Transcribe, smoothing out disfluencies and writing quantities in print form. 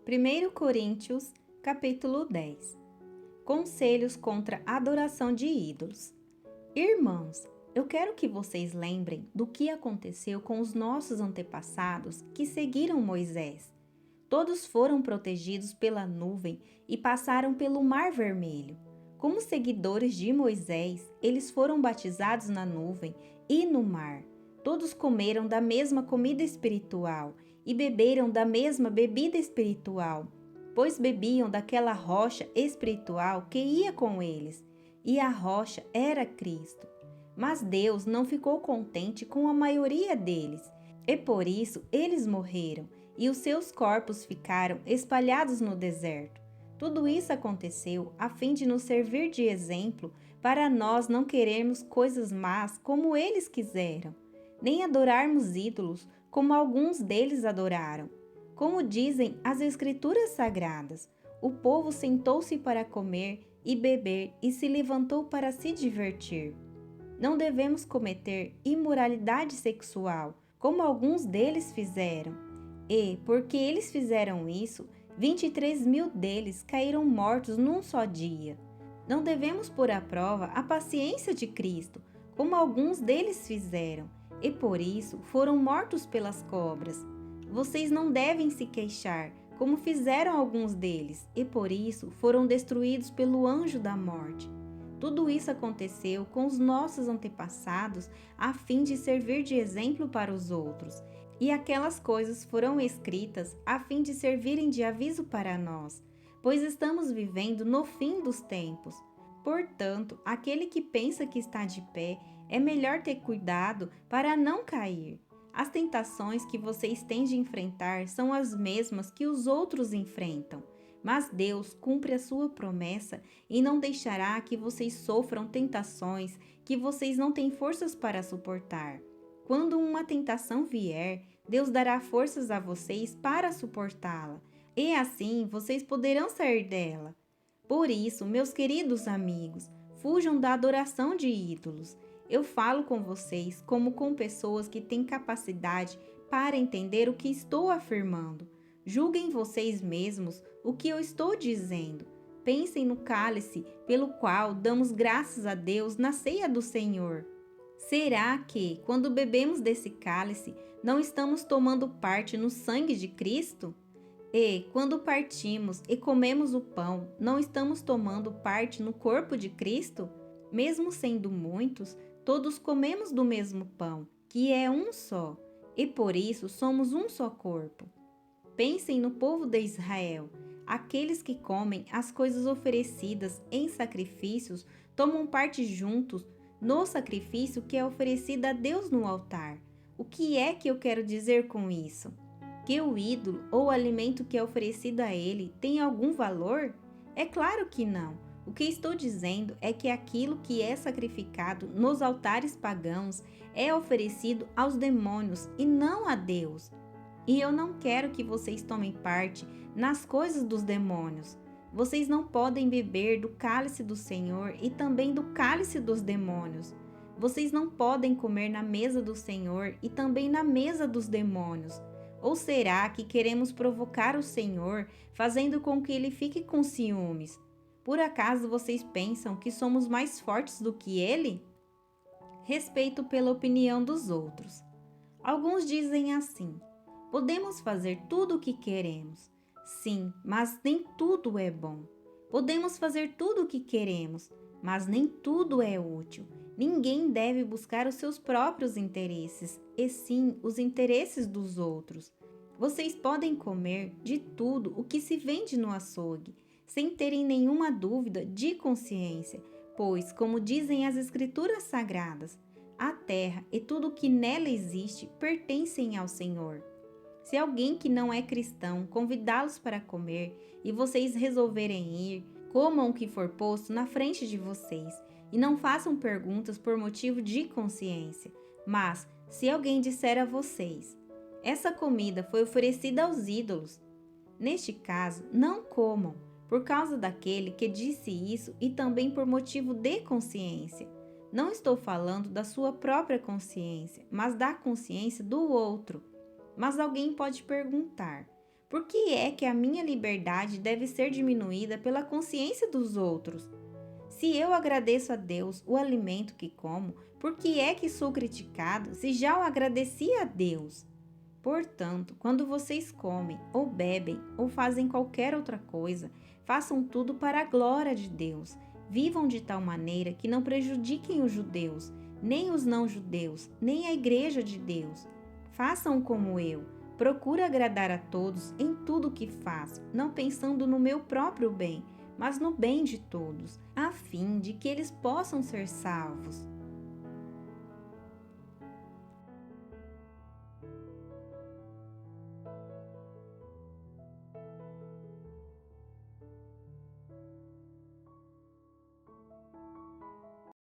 1 Coríntios, capítulo 10. Conselhos contra a adoração de ídolos. Irmãos, eu quero que vocês lembrem do que aconteceu com os nossos antepassados que seguiram Moisés. Todos foram protegidos pela nuvem e passaram pelo Mar Vermelho. Como seguidores de Moisés, eles foram batizados na nuvem e no mar. Todos comeram da mesma comida espiritual e beberam da mesma bebida espiritual, pois bebiam daquela rocha espiritual que ia com eles, e a rocha era Cristo. Mas Deus não ficou contente com a maioria deles, e por isso eles morreram, e os seus corpos ficaram espalhados no deserto. Tudo isso aconteceu a fim de nos servir de exemplo para nós não querermos coisas más como eles quiseram, nem adorarmos ídolos como alguns deles adoraram. Como dizem as Escrituras Sagradas, o povo sentou-se para comer e beber e se levantou para se divertir. Não devemos cometer imoralidade sexual, como alguns deles fizeram. E, porque eles fizeram isso, 23.000 deles caíram mortos num só dia. Não devemos pôr à prova a paciência de Cristo, como alguns deles fizeram, e por isso foram mortos pelas cobras. Vocês não devem se queixar, como fizeram alguns deles, e por isso foram destruídos pelo anjo da morte. Tudo isso aconteceu com os nossos antepassados a fim de servir de exemplo para os outros, e aquelas coisas foram escritas a fim de servirem de aviso para nós, pois estamos vivendo no fim dos tempos. Portanto, aquele que pensa que está de pé, é melhor ter cuidado para não cair. As tentações que vocês têm de enfrentar são as mesmas que os outros enfrentam, mas Deus cumpre a sua promessa e não deixará que vocês sofram tentações que vocês não têm forças para suportar. Quando uma tentação vier, Deus dará forças a vocês para suportá-la, e assim vocês poderão sair dela. Por isso, meus queridos amigos, fujam da adoração de ídolos. Eu falo com vocês como com pessoas que têm capacidade para entender o que estou afirmando. Julguem vocês mesmos o que eu estou dizendo. Pensem no cálice pelo qual damos graças a Deus na ceia do Senhor. Será que, quando bebemos desse cálice, não estamos tomando parte no sangue de Cristo? E, quando partimos e comemos o pão, não estamos tomando parte no corpo de Cristo? Mesmo sendo muitos, todos comemos do mesmo pão, que é um só, e por isso somos um só corpo. Pensem no povo de Israel. Aqueles que comem as coisas oferecidas em sacrifícios tomam parte juntos no sacrifício que é oferecido a Deus no altar. O que é que eu quero dizer com isso? Que o ídolo ou o alimento que é oferecido a ele tem algum valor? É claro que não. O que estou dizendo é que aquilo que é sacrificado nos altares pagãos é oferecido aos demônios e não a Deus. E eu não quero que vocês tomem parte nas coisas dos demônios. Vocês não podem beber do cálice do Senhor e também do cálice dos demônios. Vocês não podem comer na mesa do Senhor e também na mesa dos demônios. Ou será que queremos provocar o Senhor, fazendo com que ele fique com ciúmes? Por acaso vocês pensam que somos mais fortes do que ele? Respeito pela opinião dos outros. Alguns dizem assim: podemos fazer tudo o que queremos. Sim, mas nem tudo é bom. Podemos fazer tudo o que queremos, mas nem tudo é útil. Ninguém deve buscar os seus próprios interesses, e sim os interesses dos outros. Vocês podem comer de tudo o que se vende no açougue, sem terem nenhuma dúvida de consciência, pois, como dizem as Escrituras Sagradas, a terra e tudo o que nela existe pertencem ao Senhor. Se alguém que não é cristão convidá-los para comer e vocês resolverem ir, comam o que for posto na frente de vocês e não façam perguntas por motivo de consciência. Mas, se alguém disser a vocês: essa comida foi oferecida aos ídolos, neste caso, não comam, por causa daquele que disse isso e também por motivo de consciência. Não estou falando da sua própria consciência, mas da consciência do outro. Mas alguém pode perguntar: Por que é que a minha liberdade deve ser diminuída pela consciência dos outros? Se eu agradeço a Deus o alimento que como, por que é que sou criticado se já o agradeci a Deus? Portanto, quando vocês comem, ou bebem, ou fazem qualquer outra coisa, façam tudo para a glória de Deus. Vivam de tal maneira que não prejudiquem os judeus, nem os não-judeus, nem a igreja de Deus. Façam como eu. Procuro agradar a todos em tudo o que faço, não pensando no meu próprio bem, mas no bem de todos, a fim de que eles possam ser salvos.